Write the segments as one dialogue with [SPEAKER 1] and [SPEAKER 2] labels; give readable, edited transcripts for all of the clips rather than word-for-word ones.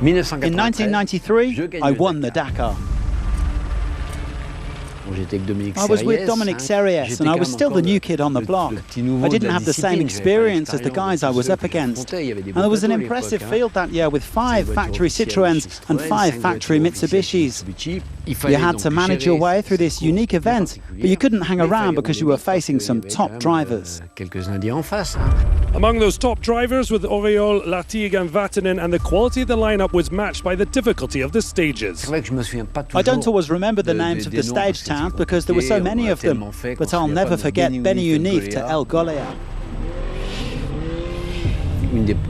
[SPEAKER 1] In 1993, I won the Dakar. I was with Dominic Seriès, and I was still the new kid on the block. I didn't have the same experience as the guys I was up against. And there was an impressive field that year with 5 factory Citroëns and 5 factory Mitsubishis. You had to manage your way through this unique event, but you couldn't hang around because you were facing some top drivers.
[SPEAKER 2] Among those top drivers with Oriol, Lartigue and Vatanen, and the quality of the lineup was matched by the difficulty of the stages.
[SPEAKER 1] I don't always remember the names of the stage towns because there were so many of them, but I'll never forget Beni Unif to El Golea.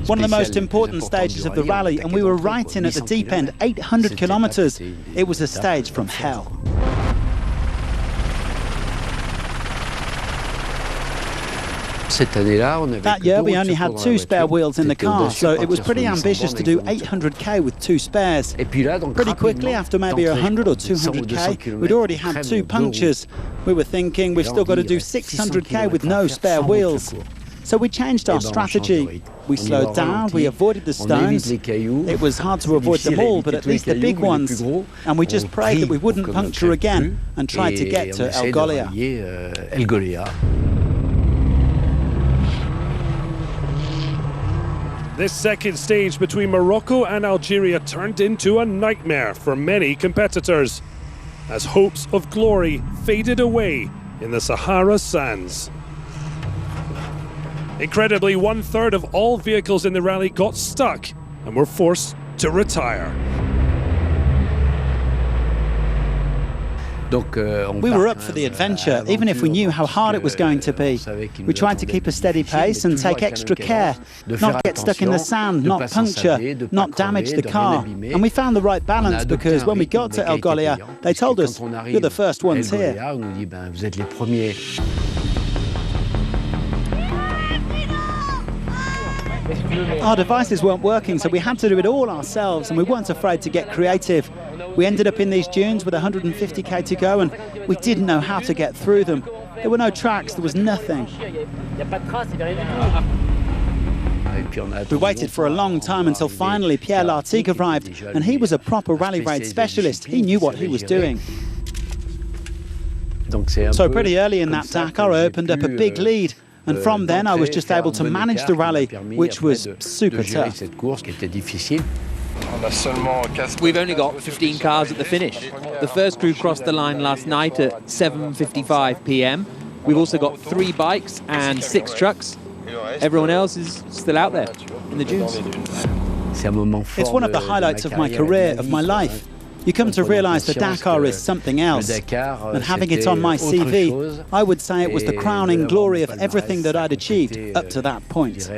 [SPEAKER 1] One of the most important stages of the rally, and we were right in at the deep end, 800 kilometers. It was a stage from hell. That year we only had 2 spare wheels in the car, so it was pretty ambitious to do 800k with 2 spares. Pretty quickly, after maybe 100 or 200k, we'd already had 2 punctures. We were thinking we've still got to do 600k with no spare wheels. So we changed our strategy. We slowed down, we avoided the stones. It was hard to avoid them all, but at least the big ones. And we just prayed that we wouldn't puncture again and tried to get to El Golea.
[SPEAKER 2] This second stage between Morocco and Algeria turned into a nightmare for many competitors, as hopes of glory faded away in the Sahara sands. Incredibly, 1/3 of all vehicles in the rally got stuck and were forced to retire.
[SPEAKER 1] We were up for the adventure, even if we knew how hard it was going to be. We tried to keep a steady pace and take extra care, not get stuck in the sand, not puncture, not damage the car. And we found the right balance because when we got to El Golea, they told us, "You're the first ones here." Our devices weren't working, so we had to do it all ourselves, and we weren't afraid to get creative. We ended up in these dunes with 150k to go, and we didn't know how to get through them. There were no tracks, there was nothing. We waited for a long time until finally Pierre Lartigue arrived, and he was a proper rally raid specialist. He knew what he was doing. So pretty early in that Dakar, I opened up a big lead. And from then, I was just able to manage the rally, which was super tough.
[SPEAKER 3] We've only got 15 cars at the finish. The first crew crossed the line last night at 7:55 p.m. We've also got 3 bikes and 6 trucks. Everyone else is still out there in the dunes.
[SPEAKER 1] It's one of the highlights of my career, of my life. You come to realise the Dakar is something else, and having it on my CV, I would say it was the crowning glory of everything that I'd achieved up to that point.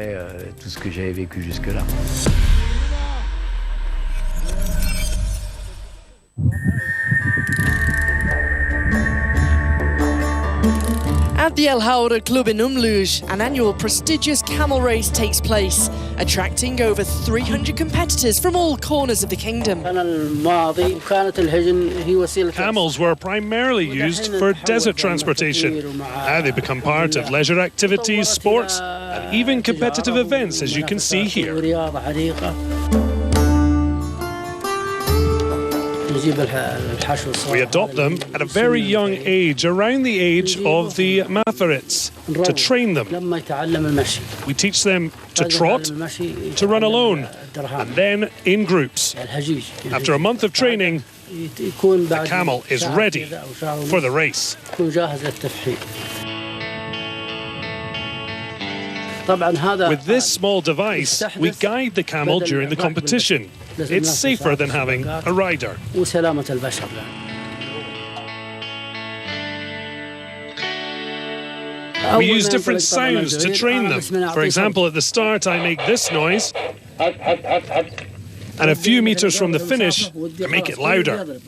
[SPEAKER 4] At the El Haura Club in Umluj, an annual prestigious camel race takes place, attracting over 300 competitors from all corners of the kingdom.
[SPEAKER 2] Camels were primarily used for desert transportation. Now they become part of leisure activities, sports, and even competitive events, as you can see here. We adopt them at a very young age, around the age of the Mafarits, to train them. We teach them to trot, to run alone, and then in groups. After a month of training, the camel is ready for the race. With this small device, we guide the camel during the competition. It's safer than having a rider. We use different sounds to train them. For example, at the start, I make this noise, and a few meters from the finish, I make it louder.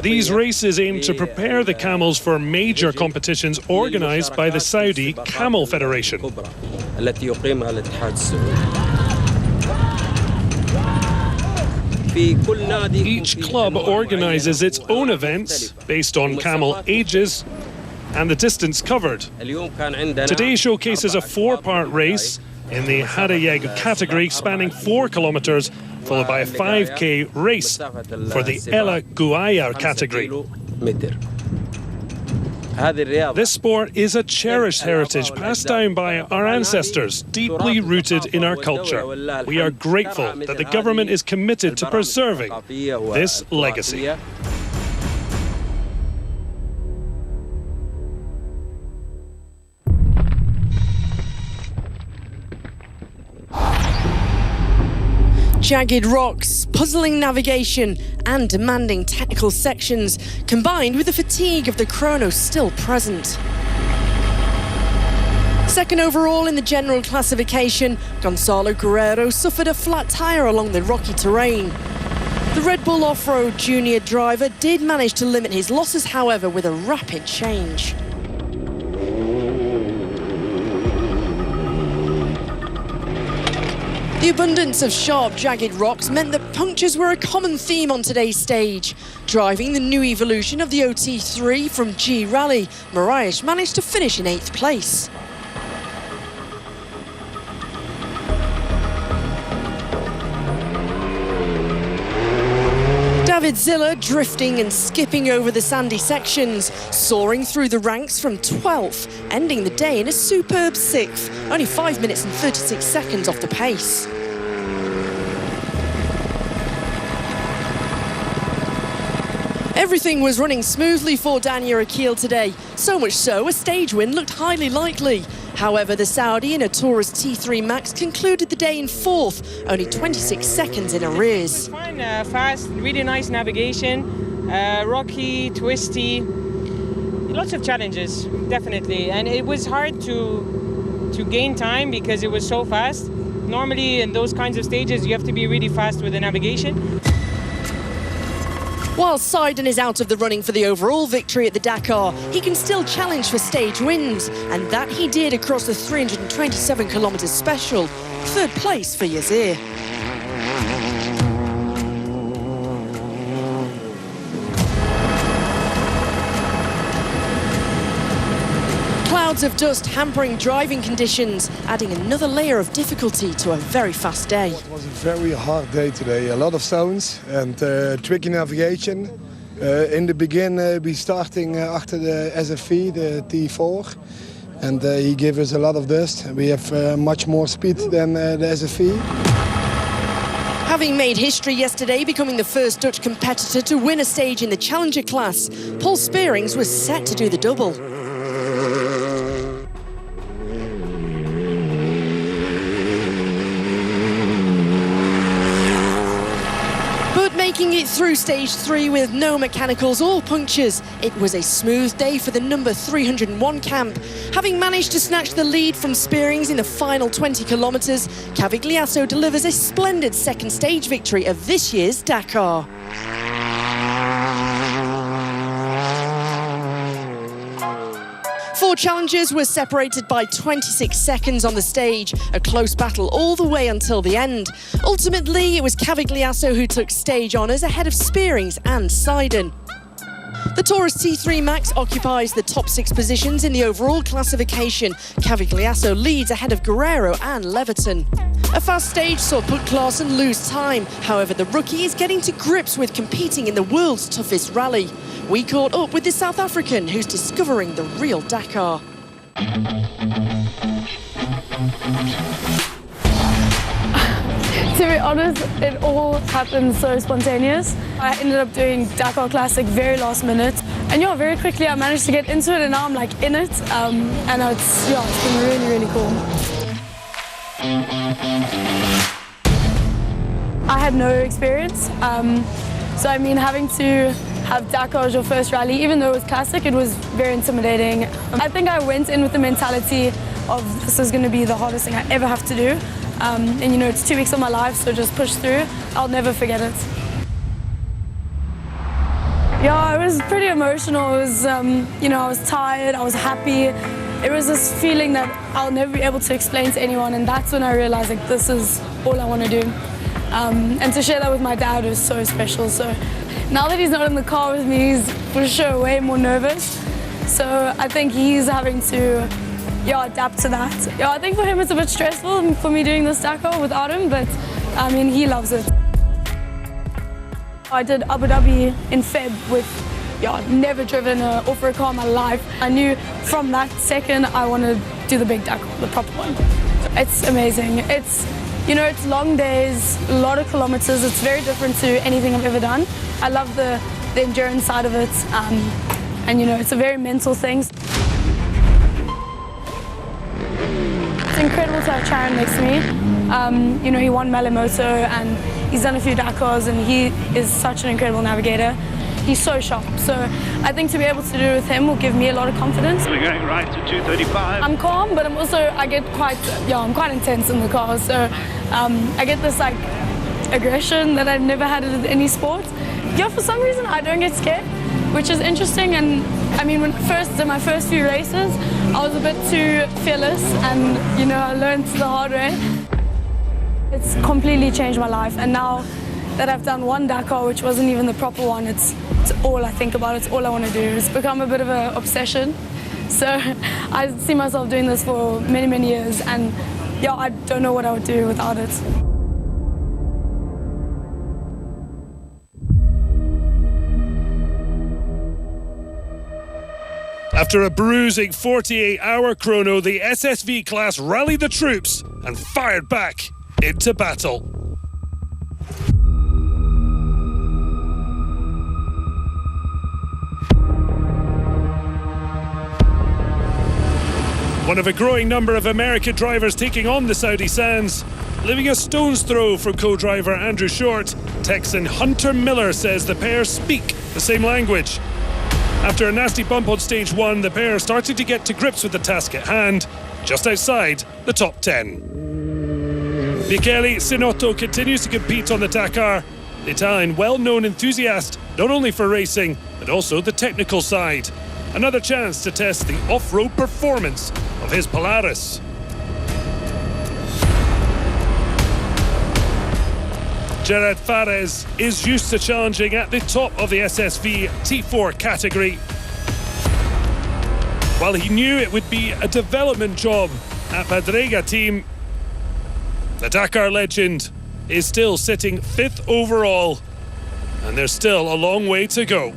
[SPEAKER 2] These races aim to prepare the camels for major competitions organised by the Saudi Camel Federation. Each club organises its own events based on camel ages and the distance covered. Today showcases a 4-part race in the Hadayeg category spanning 4 kilometres, followed by a 5k race for the Ela Guayar category. This sport is a cherished heritage passed down by our ancestors, deeply rooted in our culture. We are grateful that the government is committed to preserving this legacy.
[SPEAKER 4] Jagged rocks, puzzling navigation and demanding technical sections, combined with the fatigue of the chrono still present. Second overall in the general classification, Gonzalo Guerrero suffered a flat tyre along the rocky terrain. The Red Bull Off-Road Junior driver did manage to limit his losses, however, with a rapid change. The abundance of sharp, jagged rocks meant that punctures were a common theme on today's stage. Driving the new evolution of the OT3 from G Rally, Mariusz managed to finish in 8th place. David Ziller drifting and skipping over the sandy sections, soaring through the ranks from 12th, ending the day in a superb 6th, only 5 minutes and 36 seconds off the pace. Everything was running smoothly for Dania Akil today, so much so a stage win looked highly likely. However, the Saudi in a Taurus T3 Max concluded the day in 4th, only 26 seconds in arrears.
[SPEAKER 5] Fine, fast, really nice navigation, rocky, twisty, lots of challenges, definitely. And it was hard to gain time because it was so fast. Normally in those kinds of stages you have to be really fast with the navigation.
[SPEAKER 4] While Seiden is out of the running for the overall victory at the Dakar, he can still challenge for stage wins, and that he did across the 327 kilometres special. 3rd place for Yazir. Clouds of dust hampering driving conditions, adding another layer of difficulty to a very fast day.
[SPEAKER 6] It was a very hard day today. A lot of zones and tricky navigation. In the beginning, we starting after the SFV, the T4, and he gave us a lot of dust. We have much more speed than the SFV.
[SPEAKER 4] Having made history yesterday, becoming the first Dutch competitor to win a stage in the Challenger class, Paul Spearings was set to do the double. Making it through stage 3 with no mechanicals or punctures, it was a smooth day for the number 301 camp. Having managed to snatch the lead from Spearings in the final 20 kilometres, Cavigliasso delivers a splendid second stage victory of this year's Dakar. Four challengers were separated by 26 seconds on the stage, a close battle all the way until the end. Ultimately, it was Cavigliasso who took stage honours ahead of Spearings and Seiden. The Taurus T3 Max occupies the top 6 positions in the overall classification. Cavigliasso leads ahead of Guerrero and Leverton. A fast stage saw Puk Klaassen lose time. However, the rookie is getting to grips with competing in the world's toughest rally. We caught up with the South African who's discovering the real Dakar.
[SPEAKER 7] To be honest, it all happened so spontaneous. I ended up doing Dakar Classic very last minute. And yeah, very quickly I managed to get into it and now I'm like in it. And it's been really, really cool. I had no experience. So I mean, having to have Dakar as your first rally, even though it was classic, it was very intimidating. I think I went in with the mentality of this is going to be the hardest thing I ever have to do. And you know, it's 2 weeks of my life, so just push through. I'll never forget it. Yeah, it was pretty emotional. It was, you know, I was tired, I was happy. It was this feeling that I'll never be able to explain to anyone, and that's when I realized like this is all I want to do. And to share that with my dad was so special. So now that he's not in the car with me, he's for sure way more nervous. So I think he's having to adapt to that. I think for him it's a bit stressful for me doing this Dakar without him, but I mean, he loves it. I did Abu Dhabi in Feb with, never driven an off-road car in my life. I knew from that second I want to do the big Dakar, the proper one. It's amazing. It's long days, a lot of kilometers. It's very different to anything I've ever done. I love the endurance side of it, and it's a very mental thing. It's incredible to have Charon next to me. He won Malimoto and he's done a few Dakars, and he is such an incredible navigator. He's so sharp, so I think to be able to do it with him will give me a lot of confidence.
[SPEAKER 8] We're going right to 235.
[SPEAKER 7] I'm calm, but I'm quite intense in the car, so I get this like aggression that I've never had in any sport. For some reason I don't get scared, which is interesting. And I mean, when in my first few races, I was a bit too fearless, and I learned the hard way. It's completely changed my life, and now that I've done one Dakar, which wasn't even the proper one, it's all I think about, it's all I want to do. It's become a bit of an obsession. So I see myself doing this for many, many years, and I don't know what I would do without it.
[SPEAKER 2] After a bruising 48-hour chrono, the SSV class rallied the troops and fired back into battle. One of a growing number of American drivers taking on the Saudi sands. Living a stone's throw from co-driver Andrew Short, Texan Hunter Miller says the pair speak the same language. After a nasty bump on stage 1, the pair started to get to grips with the task at hand, just outside the top 10. Michele Sinotto continues to compete on the Dakar. The Italian, well-known enthusiast, not only for racing, but also the technical side. Another chance to test the off-road performance of his Polaris. Gerard Fares is used to challenging at the top of the SSV T4 category. While he knew it would be a development job at Padrega team, the Dakar legend is still sitting 5th overall, and there's still a long way to go.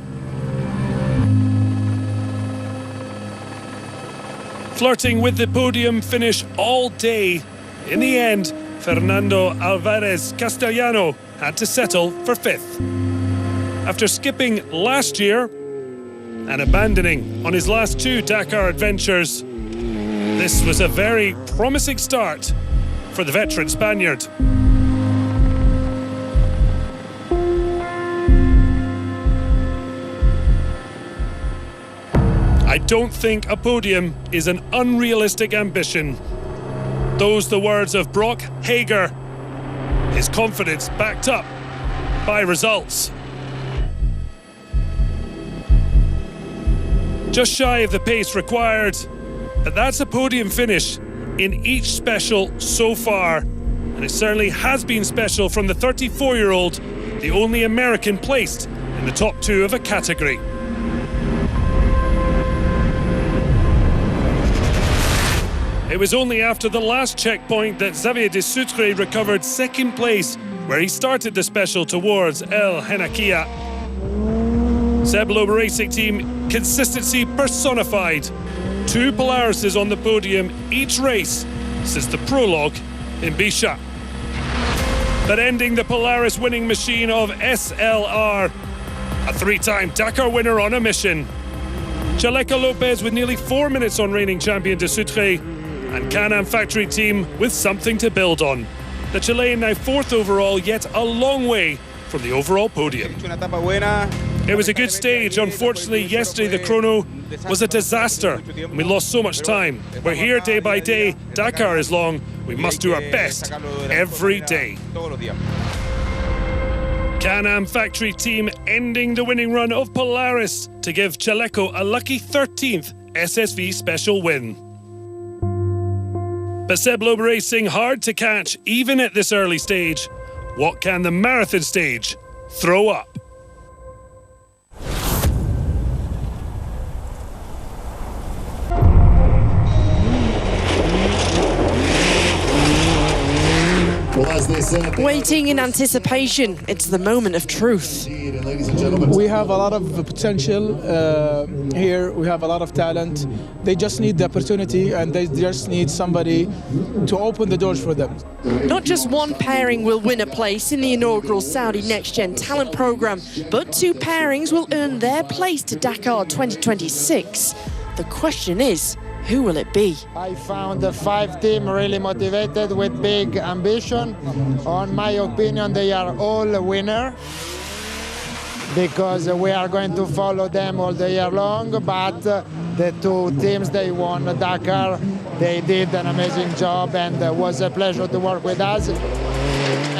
[SPEAKER 2] Flirting with the podium finish all day, in the end, Fernando Alvarez Castellano had to settle for 5th. After skipping last year and abandoning on his last 2 Dakar adventures, this was a very promising start for the veteran Spaniard. I don't think a podium is an unrealistic ambition. Those the words of Brock Hager, his confidence backed up by results. Just shy of the pace required, but that's a podium finish in each special so far, and it certainly has been special from the 34-year-old, the only American placed in the top 2 of a category. It was only after the last checkpoint that Xavier de Sutre recovered 2nd place, where he started the special towards El Henakia. Seb Loeb Racing Team, consistency personified. 2 Polarises on the podium each race since the prologue in Bisha. But ending the Polaris winning machine of SLR, a 3-time Dakar winner on a mission. Chaleco Lopez with nearly 4 minutes on reigning champion de Sutre, and Can-Am Factory Team with something to build on. The Chilean now 4th overall, yet a long way from the overall podium. It was a good stage. Unfortunately, yesterday the chrono was a disaster and we lost so much time. We're here day by day. Dakar is long. We must do our best every day. Can-Am Factory Team ending the winning run of Polaris to give Chaleco a lucky 13th SSV special win. But Seb Loeb Racing hard to catch even at this early stage. What can the marathon stage throw up?
[SPEAKER 4] Waiting in anticipation, it's the moment of truth.
[SPEAKER 9] We have a lot of potential here, we have a lot of talent. They just need the opportunity and they just need somebody to open the doors for them.
[SPEAKER 4] Not just one pairing will win a place in the inaugural Saudi Next Gen Talent Programme, but two pairings will earn their place to Dakar 2026. The question is, who will it be?
[SPEAKER 10] I found the 5 team really motivated with big ambition. On my opinion, they are all a winner because we are going to follow them all the year long, but the 2 teams, they won Dakar. They did an amazing job and it was a pleasure to work with us.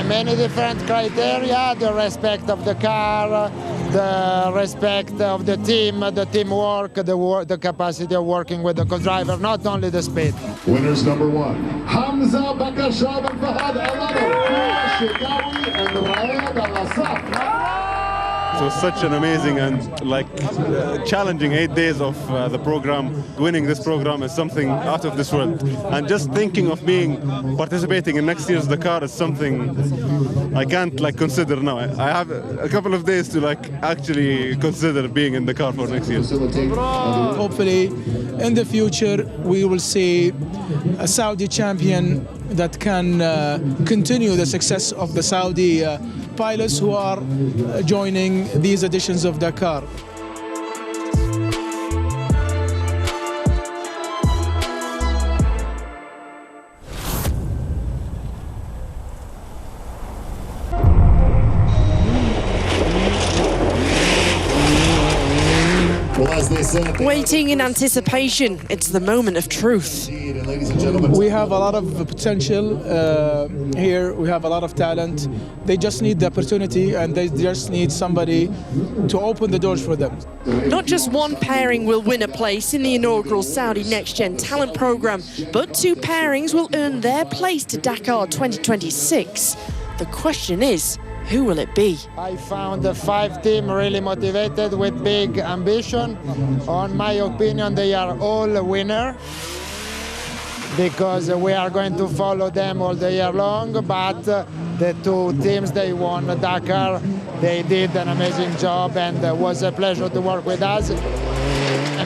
[SPEAKER 10] Many different criteria, the respect of the car, the respect of the team, the teamwork, the capacity of working with the co-driver, not only the speed.
[SPEAKER 11] Winners number 1, Hamza Bakashab and Fahad Al-Adar, Shikawi and Rayad Al-Asaf.
[SPEAKER 12] It was such an amazing and challenging 8 days of the program. Winning this program is something out of this world. And just thinking of participating in next year's Dakar is something I can't consider now. I have a couple of days to actually consider being in Dakar for next year.
[SPEAKER 9] Hopefully, in the future, we will see a Saudi champion that can continue the success of the Saudi pilots who are joining these editions of Dakar.
[SPEAKER 4] Waiting in anticipation, it's the moment of truth.
[SPEAKER 9] We have a lot of potential here, we have a lot of talent. They just need the opportunity and they just need somebody to open the doors for them.
[SPEAKER 4] Not just one pairing will win a place in the inaugural Saudi Next Gen Talent Programme, but two pairings will earn their place to Dakar 2026. The question is, who will it be?
[SPEAKER 10] I found the 5 team really motivated with big ambition. On my opinion, they are all a winner because we are going to follow them all the year long, but the 2 teams, they won Dakar. They did an amazing job and it was a pleasure to work with us.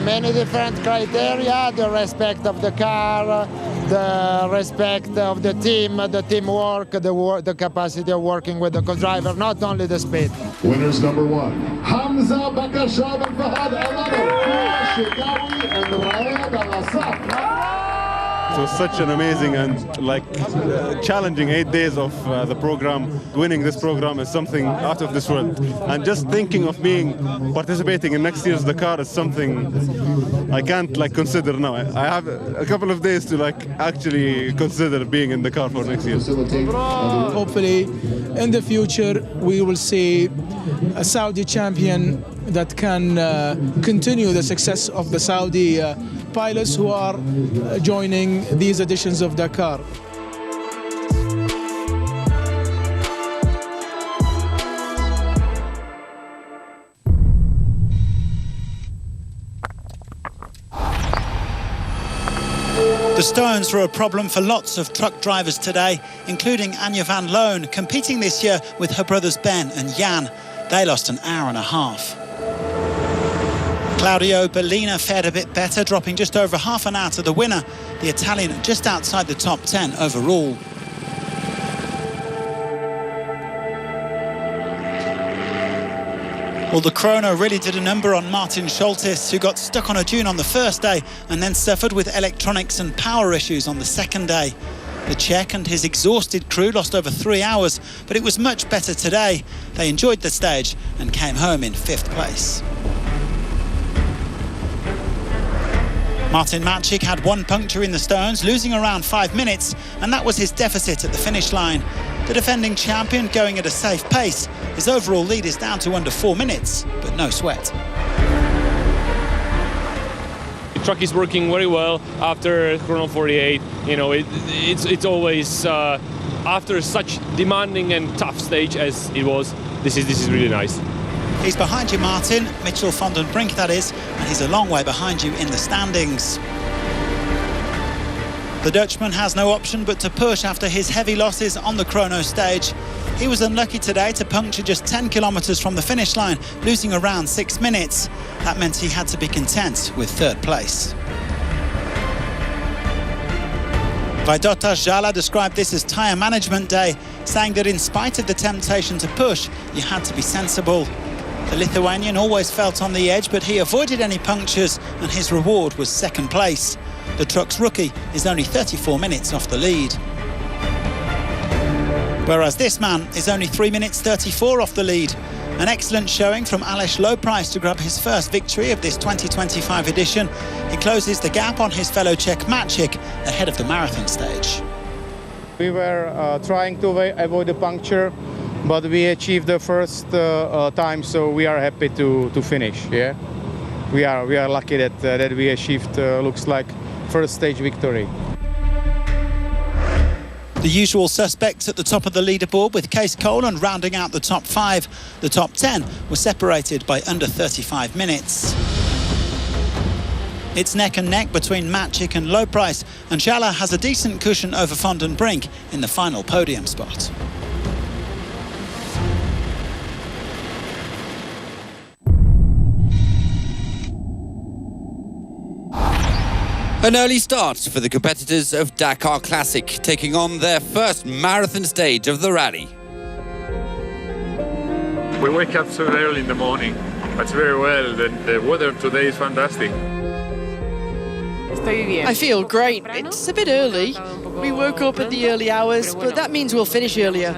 [SPEAKER 10] Many different criteria, the respect of the car, the respect of the team, the teamwork, the capacity of working with the co-driver, not only the speed.
[SPEAKER 11] Winners number 1, Hamza Bakashab and Fahad Al-Adar, Shikawi and Rayad Al-Asaf.
[SPEAKER 12] It was such an amazing and challenging 8 days of the program. Winning this program is something out of this world. And just thinking of participating in next year's Dakar is something I can't consider now. I have a couple of days to actually consider being in Dakar for next year.
[SPEAKER 9] Hopefully, in the future, we will see a Saudi champion that can continue the success of the Saudi pilots who are joining these editions of Dakar.
[SPEAKER 1] The stones were a problem for lots of truck drivers today, including Anya van Loon, competing this year with her brothers Ben and Jan. They lost an hour and a half. Claudio Bellina fared a bit better, dropping just over half an hour to the winner, the Italian just outside the top 10 overall. Well, the chrono really did a number on Martin Scholtis, who got stuck on a dune on the first day and then suffered with electronics and power issues on the second day. The Czech and his exhausted crew lost over 3 hours, but it was much better today. They enjoyed the stage and came home in 5th place. Martin Matchik had 1 puncture in the stones, losing around 5 minutes, and that was his deficit at the finish line. The defending champion going at a safe pace. His overall lead is down to under 4 minutes, but no sweat.
[SPEAKER 13] The truck is working very well after Chrono 48. You know, it's always after such demanding and tough stage as it was, this is really nice.
[SPEAKER 1] He's behind you, Martin, Mitchell van den Brink that is, and he's a long way behind you in the standings. The Dutchman has no option but to push after his heavy losses on the chrono stage. He was unlucky today to puncture just 10 kilometres from the finish line, losing around 6 minutes. That meant he had to be content with third place. Vaidotas Jala described this as tyre management day, saying that in spite of the temptation to push, you had to be sensible. The Lithuanian always felt on the edge, but he avoided any punctures and his reward was second place. The truck's rookie is only 34 minutes off the lead. Whereas this man is only 3 minutes 34 off the lead. An excellent showing from Aleš Lowprice to grab his first victory of this 2025 edition. He closes the gap on his fellow Czech Maciek ahead of the marathon stage.
[SPEAKER 14] We were trying to avoid a puncture, but we achieved the first time, so we are happy to finish. Yeah, we are lucky that we achieved looks like first stage victory.
[SPEAKER 1] The usual suspects at the top of the leaderboard, with Kees Kolen rounding out the top 5. The top 10 were separated by under 35 minutes. It's neck and neck between Maciek and Lowprice, and Jala has a decent cushion over van den Brink in the final podium spot.
[SPEAKER 15] An early start for the competitors of Dakar Classic, taking on their first marathon stage of the rally.
[SPEAKER 16] We wake up so early in the morning. That's very well. The weather today is fantastic.
[SPEAKER 4] I feel great. It's a bit early. We woke up at the early hours, but that means we'll finish earlier.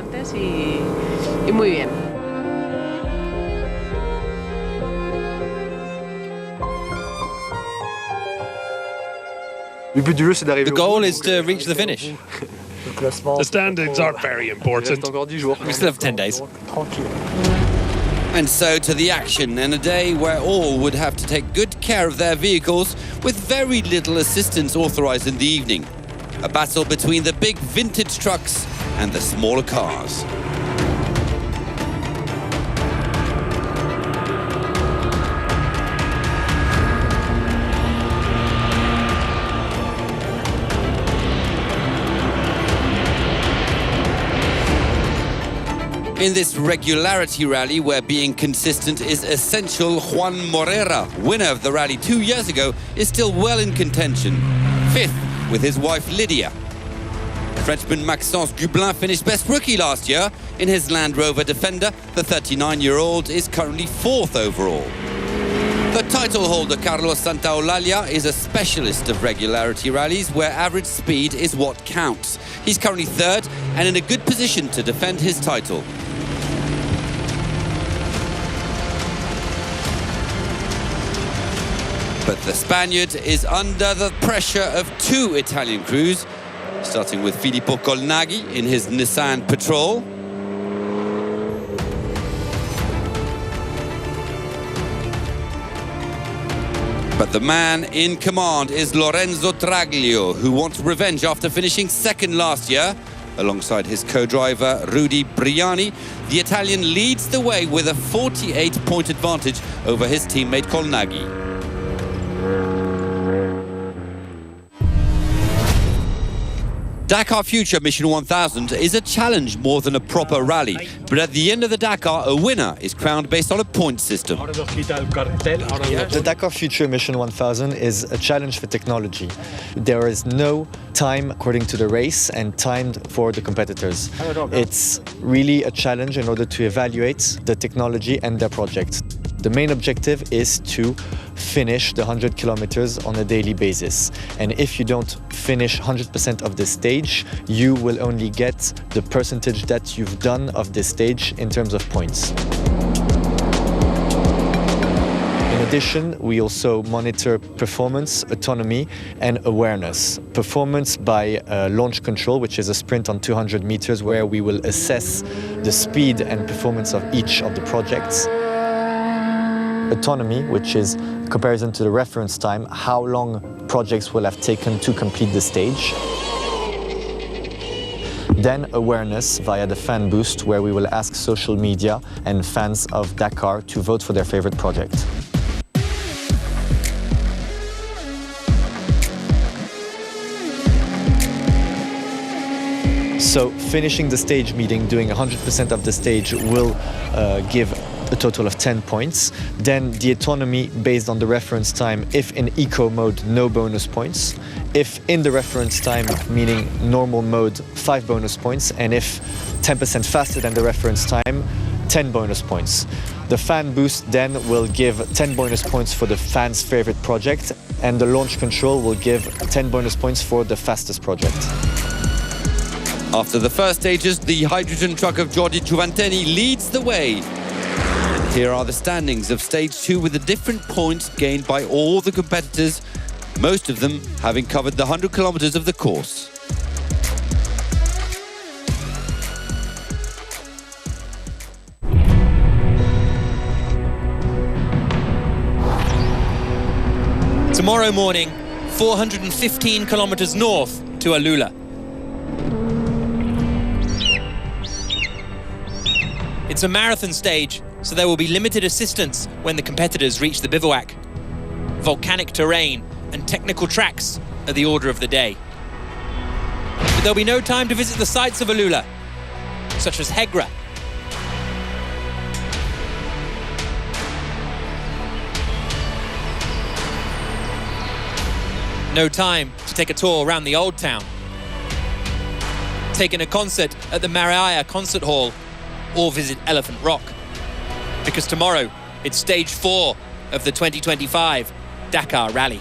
[SPEAKER 3] The goal is to reach the finish.
[SPEAKER 2] The standings aren't very important.
[SPEAKER 3] We still have 10 days.
[SPEAKER 15] And so to the action, and a day where all would have to take good care of their vehicles with very little assistance authorised in the evening. A battle between the big vintage trucks and the smaller cars. In this regularity rally, where being consistent is essential, Juan Morera, winner of the rally 2 years ago, is still well in contention. 5th with his wife Lydia. Frenchman Maxence Gublin finished best rookie last year. In his Land Rover Defender, the 39-year-old is currently 4th overall. The title holder Carlos Santaolalla is a specialist of regularity rallies where average speed is what counts. He's currently 3rd and in a good position to defend his title. But the Spaniard is under the pressure of 2 Italian crews, starting with Filippo Colnaghi in his Nissan Patrol. But the man in command is Lorenzo Traglio, who wants revenge after finishing 2nd last year. Alongside his co-driver Rudy Briani, the Italian leads the way with a 48-point advantage over his teammate Colnaghi. Dakar Future Mission 1000 is a challenge more than a proper rally, but at the end of the Dakar, a winner is crowned based on a point system.
[SPEAKER 17] The Dakar Future Mission 1000 is a challenge for technology. There is no time according to the race and timed for the competitors. It's really a challenge in order to evaluate the technology and their project. The main objective is to finish the 100 kilometers on a daily basis. And if you don't finish 100% of the stage, you will only get the percentage that you've done of this stage in terms of points. In addition, we also monitor performance, autonomy, and awareness. Performance by launch control, which is a sprint on 200 meters, where we will assess the speed and performance of each of the projects. Autonomy, which is comparison to the reference time, how long projects will have taken to complete the stage. then awareness via the fan boost, where we will ask social media and fans of Dakar to vote for their favorite project. So finishing the stage meeting, doing 100% of the stage will give a total of 10 points. Then the autonomy based on the reference time, if in eco mode, no bonus points. If in the reference time, meaning normal mode, 5 bonus points. And if 10% faster than the reference time, 10 bonus points. The fan boost then will give 10 bonus points for the fan's favorite project, and the launch control will give 10 bonus points for the fastest project.
[SPEAKER 15] After the first stages, the hydrogen truck of Giorgi Giovanteni leads the way. And here are the standings of stage 2 with the different points gained by all the competitors, most of them having covered the 100 kilometers of the course.
[SPEAKER 3] Tomorrow morning, 415 kilometers north to Alula. It's a marathon stage, so there will be limited assistance when the competitors reach the bivouac. Volcanic terrain and technical tracks are the order of the day. But there'll be no time to visit the sights of Alula, such as Hegra. No time to take a tour around the old town. Take in a concert at the Mariah Concert Hall, or visit Elephant Rock. Because tomorrow, it's stage 4 of the 2025 Dakar Rally.